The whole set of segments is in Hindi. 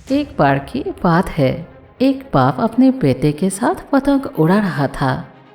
एक बार की बात है, एक बाप अपने बेटे के साथ पतंग उड़ा रहा था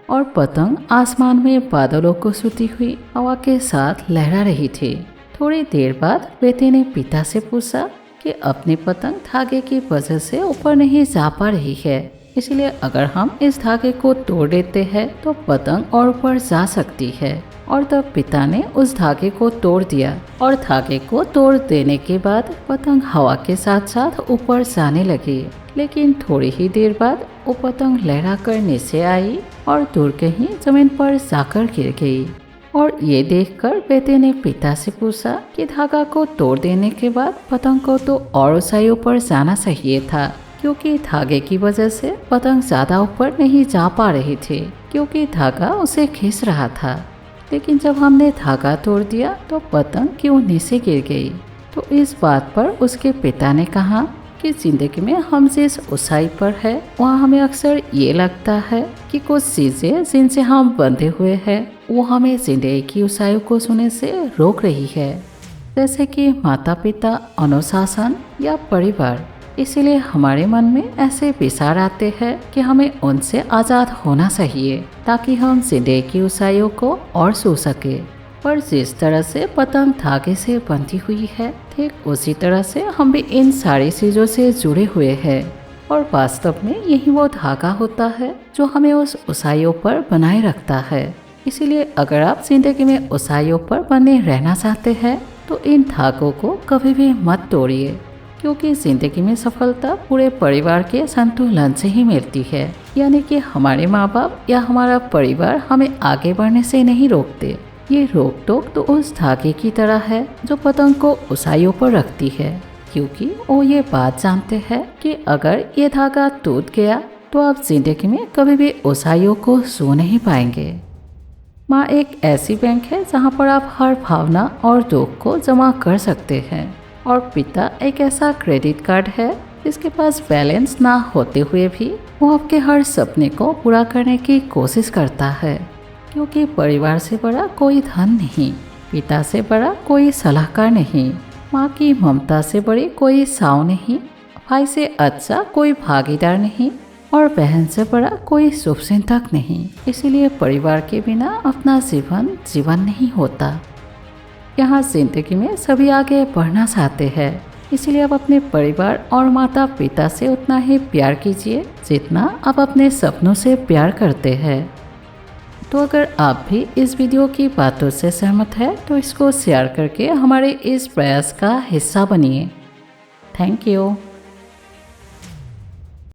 और पतंग आसमान में बादलों को छूती हुई हवा के साथ लहरा रही थी। थोड़ी देर बाद बेटे ने पिता से पूछा कि अपनी पतंग धागे की वजह से ऊपर नहीं जा पा रही है, इसलिए अगर हम इस धागे को तोड़ देते हैं तो पतंग और ऊपर जा सकती है। और तब पिता ने उस धागे को तोड़ दिया और धागे को तोड़ देने के बाद पतंग हवा के साथ साथ ऊपर जाने लगी। लेकिन थोड़ी ही देर बाद वो पतंग लहरा कर नीचे आई और दूर कहीं जमीन पर जाकर गिर गई। और ये देखकर बेटे ने पिता से पूछा कि धागा को तोड़ देने के बाद पतंग को तो और ऊंचाई पर जाना चाहिए था, क्योंकि धागे की वजह से पतंग ज़्यादा ऊपर नहीं जा पा रही थी, क्योंकि धागा उसे खींच रहा था। लेकिन जब हमने धागा तोड़ दिया तो पतंग क्यों नीचे गिर गई। तो इस बात पर उसके पिता ने कहा कि जिंदगी में हम जिस ऊंचाई पर है वहाँ हमें अक्सर ये लगता है कि कुछ चीज़ें जिनसे हम बंधे हुए हैं वो हमें जिंदगी की ऊंचाई को छूने से रोक रही है, जैसे कि माता पिता, अनुशासन या परिवार। इसीलिए हमारे मन में ऐसे विचार आते हैं कि हमें उनसे आज़ाद होना चाहिए ताकि हम जिंदगी की ऊंचाइयों को और छू सके। पर जिस तरह से पतंग धागे से बंधी हुई है, ठीक उसी तरह से हम भी इन सारी चीज़ों से जुड़े हुए हैं। और वास्तव में यही वो धागा होता है जो हमें उस ऊंचाइयों पर बनाए रखता है। इसीलिए अगर आप जिंदगी में ऊंचाइयों पर बने रहना चाहते हैं तो इन धागों को कभी भी मत तोड़िए, क्योंकि जिंदगी में सफलता पूरे परिवार के संतुलन से ही मिलती है। यानी कि हमारे माँ बाप या हमारा परिवार हमें आगे बढ़ने से नहीं रोकते। ये रोक टोक तो उस धागे की तरह है जो पतंग को ऊंचाइयों पर रखती है, क्योंकि वो ये बात जानते हैं कि अगर ये धागा टूट गया तो आप जिंदगी में कभी भी ऊंचाइयों को छू नहीं पाएंगे। माँ एक ऐसी बैंक है जहाँ पर आप हर भावना और दुख को जमा कर सकते हैं, और पिता एक ऐसा क्रेडिट कार्ड है जिसके पास बैलेंस ना होते हुए भी वो आपके हर सपने को पूरा करने की कोशिश करता है। क्योंकि परिवार से बड़ा कोई धन नहीं, पिता से बड़ा कोई सलाहकार नहीं, माँ की ममता से बड़ी कोई साव नहीं, भाई से अच्छा कोई भागीदार नहीं, और बहन से बड़ा कोई शुभचिंतक नहीं। इसीलिए परिवार के बिना अपना जीवन नहीं होता। यहाँ जिंदगी में सभी आगे बढ़ना चाहते हैं, इसलिए आप अपने परिवार और माता पिता से उतना ही प्यार कीजिए जितना आप अपने सपनों से प्यार करते हैं। तो अगर आप भी इस वीडियो की बातों से सहमत है तो इसको शेयर करके हमारे इस प्रयास का हिस्सा बनिए। Thank you.